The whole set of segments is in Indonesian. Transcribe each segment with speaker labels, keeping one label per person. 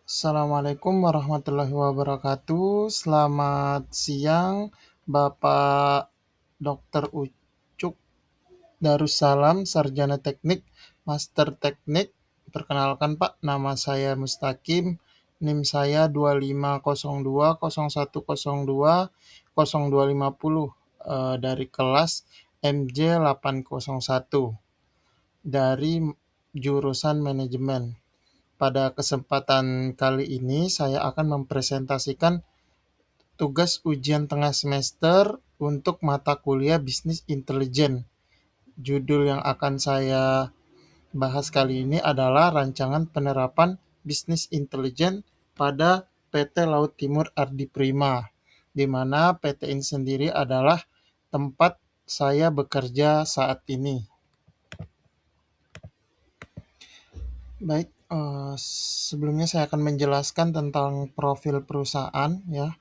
Speaker 1: Assalamualaikum warahmatullahi wabarakatuh. Selamat siang, Bapak Dr. Ucuk Darussalam, Sarjana Teknik, Master Teknik. Perkenalkan Pak, nama saya Mustaqim, NIM saya 250201020250 dari kelas MJ801 dari jurusan manajemen. Pada kesempatan kali ini saya akan mempresentasikan tugas ujian tengah semester untuk mata kuliah Bisnis Intelijen. Judul yang akan saya bahas kali ini adalah rancangan penerapan bisnis intelijen pada PT Laut Timur Ardi Prima, di mana PT ini sendiri adalah tempat saya bekerja saat ini. Baik, sebelumnya saya akan menjelaskan tentang profil perusahaan ya.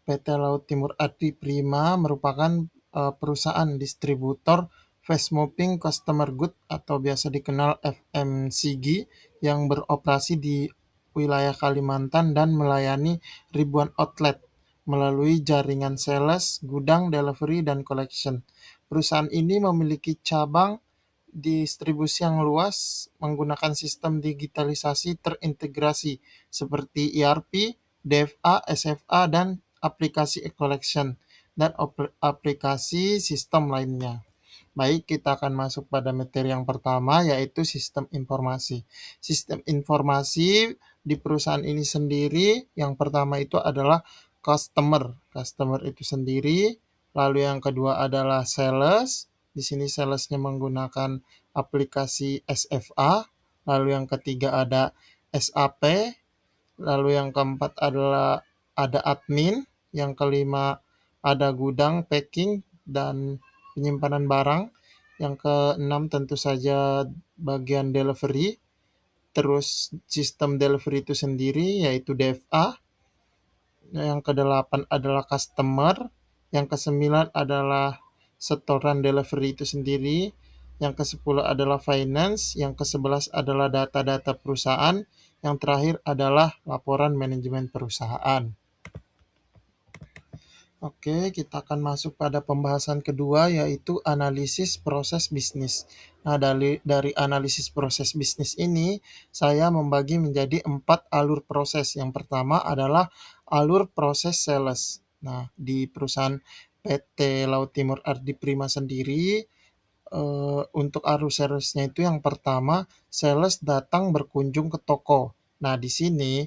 Speaker 1: PT Laut Timur Ardi Prima merupakan perusahaan distributor fast moving consumer good atau biasa dikenal FMCG yang beroperasi di wilayah Kalimantan dan melayani ribuan outlet melalui jaringan sales, gudang, delivery, dan collection. Perusahaan ini memiliki cabang distribusi yang luas menggunakan sistem digitalisasi terintegrasi seperti ERP, DFA, SFA, dan aplikasi e-collection dan aplikasi sistem lainnya. Baik, kita akan masuk pada materi yang pertama, yaitu sistem informasi. Sistem informasi di perusahaan ini sendiri, yang pertama itu adalah customer. Customer itu sendiri. Lalu yang kedua adalah sales. Di sini salesnya menggunakan aplikasi SFA. Lalu yang ketiga ada SAP. Lalu yang keempat adalah ada admin. Yang kelima ada gudang, packing, dan penyimpanan barang. Yang keenam tentu saja bagian delivery. Terus sistem delivery itu sendiri yaitu DFA. Yang kedelapan adalah customer. Yang kesembilan adalah setoran delivery itu sendiri. Yang kesepuluh adalah finance. Yang kesebelas adalah data-data perusahaan. Yang terakhir adalah laporan manajemen perusahaan. Oke, kita akan masuk pada pembahasan kedua, yaitu analisis proses bisnis. Nah, dari analisis proses bisnis ini, saya membagi menjadi 4 alur proses. Yang pertama adalah alur proses sales. Nah, di perusahaan PT Laut Timur Ardi Prima sendiri, untuk arus salesnya itu yang pertama, sales datang berkunjung ke toko. Nah, di sini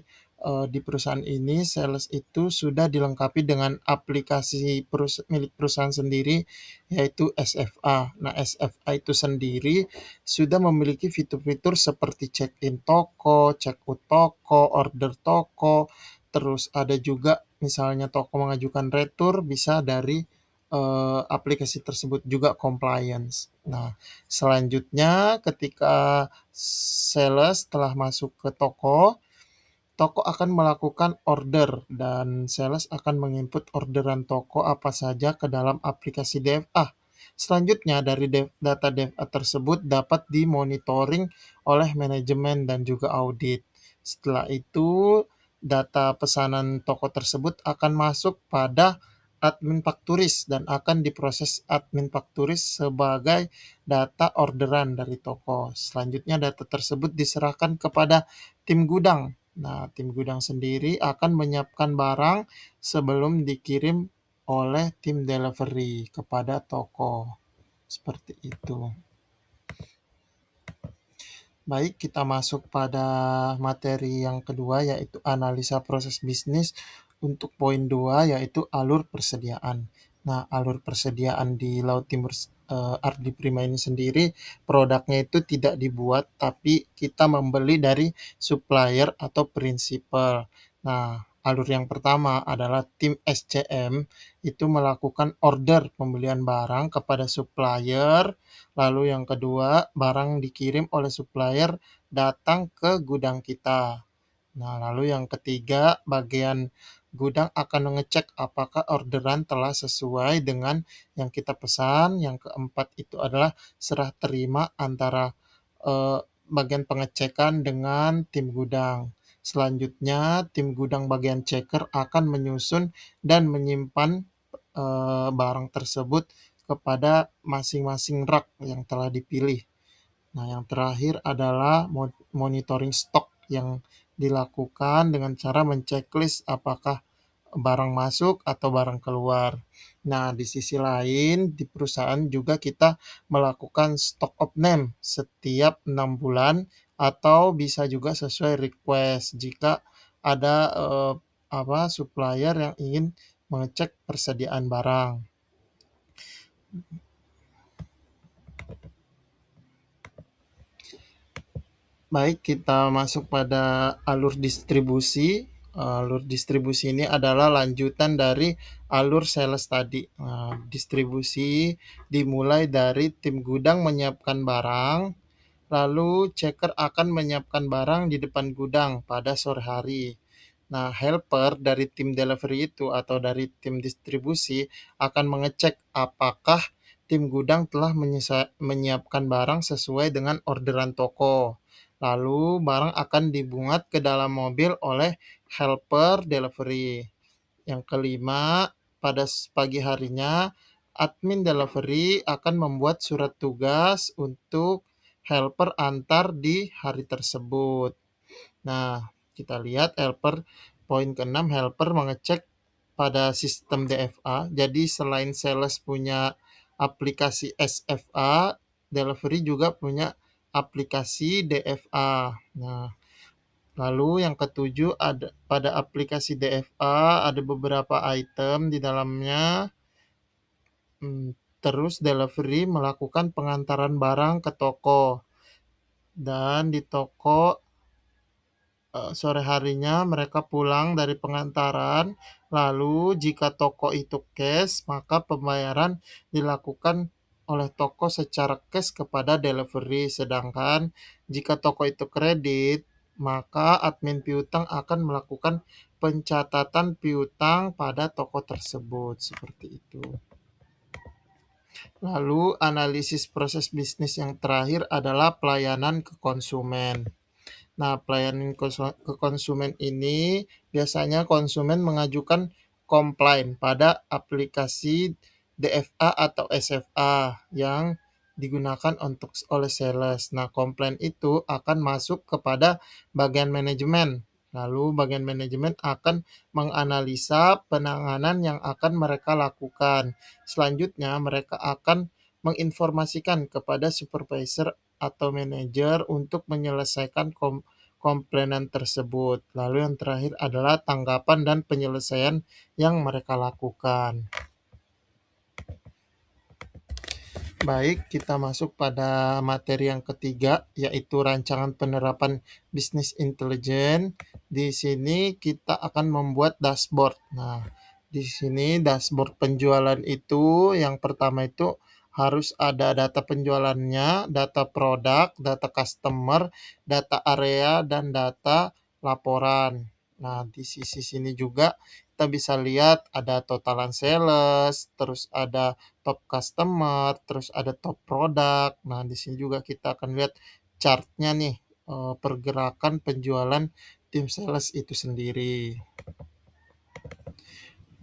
Speaker 1: di perusahaan ini sales itu sudah dilengkapi dengan aplikasi milik perusahaan sendiri, yaitu SFA. Nah, SFA itu sendiri sudah memiliki fitur-fitur seperti check-in toko, check-out toko, order toko, terus ada juga misalnya toko mengajukan retur bisa dari aplikasi tersebut, juga compliance. Nah, selanjutnya ketika sales telah masuk ke toko, toko akan melakukan order dan sales akan menginput orderan toko apa saja ke dalam aplikasi DFA. Selanjutnya dari data DFA tersebut dapat dimonitoring oleh manajemen dan juga audit. Setelah itu data pesanan toko tersebut akan masuk pada admin fakturis dan akan diproses admin fakturis sebagai data orderan dari toko. Selanjutnya data tersebut diserahkan kepada tim gudang. Nah, tim gudang sendiri akan menyiapkan barang sebelum dikirim oleh tim delivery kepada toko. Seperti itu. Baik, kita masuk pada materi yang kedua, yaitu analisa proses bisnis. Untuk poin 2 yaitu alur persediaan. Nah, alur persediaan di Laut Timur Ardi Prima ini sendiri, produknya itu tidak dibuat, tapi kita membeli dari supplier atau prinsipal. Nah, alur yang pertama adalah tim SCM itu melakukan order pembelian barang kepada supplier. Lalu yang kedua, barang dikirim oleh supplier datang ke gudang kita. Nah, lalu yang ketiga, bagian gudang akan mengecek apakah orderan telah sesuai dengan yang kita pesan. Yang keempat itu adalah serah terima antara bagian pengecekan dengan tim gudang. Selanjutnya, tim gudang bagian checker akan menyusun dan menyimpan barang tersebut kepada masing-masing rak yang telah dipilih. Nah, yang terakhir adalah monitoring stok yang dilakukan dengan cara menceklis apakah barang masuk atau barang keluar. Nah, di sisi lain, di perusahaan juga kita melakukan stock of name setiap 6 bulan atau bisa juga sesuai request jika ada supplier yang ingin mengecek persediaan barang. Baik, kita masuk pada alur distribusi. Alur distribusi ini adalah lanjutan dari alur sales tadi. Distribusi dimulai dari tim gudang menyiapkan barang, lalu checker akan menyiapkan barang di depan gudang pada sore hari. Nah, helper dari tim delivery itu atau dari tim distribusi akan mengecek apakah tim gudang telah menyiapkan barang sesuai dengan orderan toko. Lalu, barang akan dimuat ke dalam mobil oleh helper delivery. Yang kelima, pada pagi harinya, admin delivery akan membuat surat tugas untuk helper antar di hari tersebut. Nah, kita lihat helper poin ke-6, helper mengecek pada sistem DFA. Jadi selain sales punya aplikasi SFA, delivery juga punya aplikasi DFA. Nah, lalu yang ketujuh ada pada aplikasi DFA ada beberapa item di dalamnya. Terus delivery melakukan pengantaran barang ke toko. Dan di toko sore harinya mereka pulang dari pengantaran, lalu jika toko itu cash, maka pembayaran dilakukan oleh toko secara cash kepada delivery. Sedangkan jika toko itu kredit, maka admin piutang akan melakukan pencatatan piutang pada toko tersebut. Seperti itu. Lalu analisis proses bisnis yang terakhir adalah pelayanan ke konsumen. Nah, pelayanan ke konsumen ini biasanya konsumen mengajukan komplain pada aplikasi DFA atau SFA yang digunakan oleh sales. Nah, komplain itu akan masuk kepada bagian manajemen. Lalu bagian manajemen akan menganalisa penanganan yang akan mereka lakukan. Selanjutnya, mereka akan menginformasikan kepada supervisor atau manajer untuk menyelesaikan komplainan tersebut. Lalu yang terakhir adalah tanggapan dan penyelesaian yang mereka lakukan. Baik, kita masuk pada materi yang ketiga, yaitu rancangan penerapan bisnis intelijen. Di sini kita akan membuat dashboard. Nah, di sini dashboard penjualan itu yang pertama itu harus ada data penjualannya, data produk, data customer, data area, dan data laporan. Nah, di sisi sini juga kita bisa lihat ada totalan sales, terus ada top customer, terus ada top produk. Nah, di sini juga kita akan lihat chartnya nih, pergerakan penjualan tim sales itu sendiri.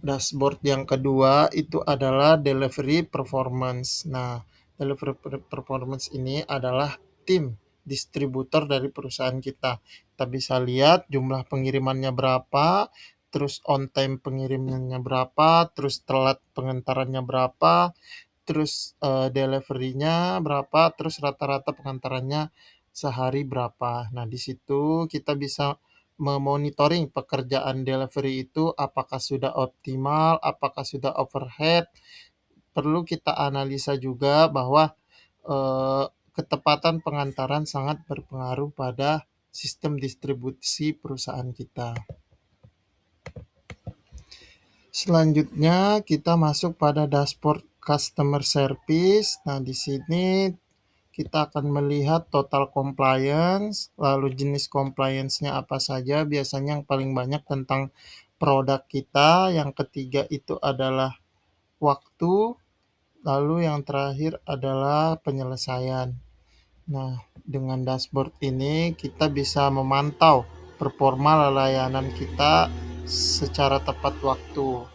Speaker 1: Dashboard yang kedua itu adalah delivery performance. Nah, delivery performance ini adalah tim distributor dari perusahaan kita. Kita bisa lihat jumlah pengirimannya berapa, terus on time pengirimannya berapa, terus telat pengantarannya berapa, terus delivery-nya berapa, terus rata-rata pengantarannya sehari berapa. Nah, di situ kita bisa memonitoring pekerjaan delivery itu apakah sudah optimal, apakah sudah overhead. Perlu kita analisa juga bahwa eh, ketepatan pengantaran sangat berpengaruh pada sistem distribusi perusahaan kita. Selanjutnya kita masuk pada dashboard customer service. Nah, di sini kita akan melihat total compliance, lalu jenis compliance-nya apa saja, biasanya yang paling banyak tentang produk kita, yang ketiga itu adalah waktu, lalu yang terakhir adalah penyelesaian. Nah, dengan dashboard ini kita bisa memantau performa layanan kita secara tepat waktu.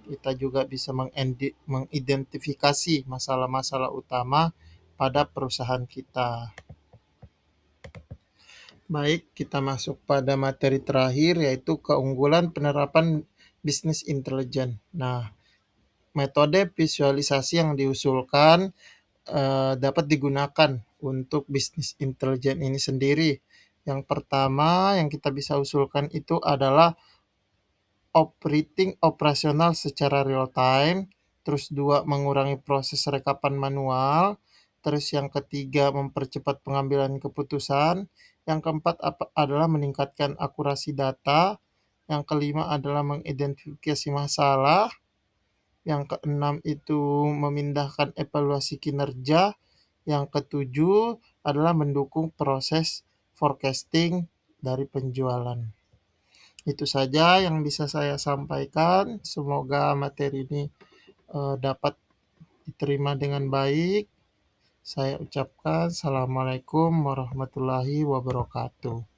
Speaker 1: Kita juga bisa mengidentifikasi masalah-masalah utama pada perusahaan kita. Baik, kita masuk pada materi terakhir yaitu keunggulan penerapan bisnis intelijen. Nah, metode visualisasi yang diusulkan dapat digunakan untuk bisnis intelijen ini sendiri. Yang pertama yang kita bisa usulkan itu adalah operasional secara real time, terus 2 mengurangi proses rekapan manual, terus yang ketiga mempercepat pengambilan keputusan, yang keempat adalah meningkatkan akurasi data, yang kelima adalah mengidentifikasi masalah, yang keenam itu memindahkan evaluasi kinerja, yang ketujuh adalah mendukung proses forecasting dari penjualan. Itu saja yang bisa saya sampaikan. Semoga materi ini dapat diterima dengan baik. Saya ucapkan Assalamualaikum warahmatullahi wabarakatuh.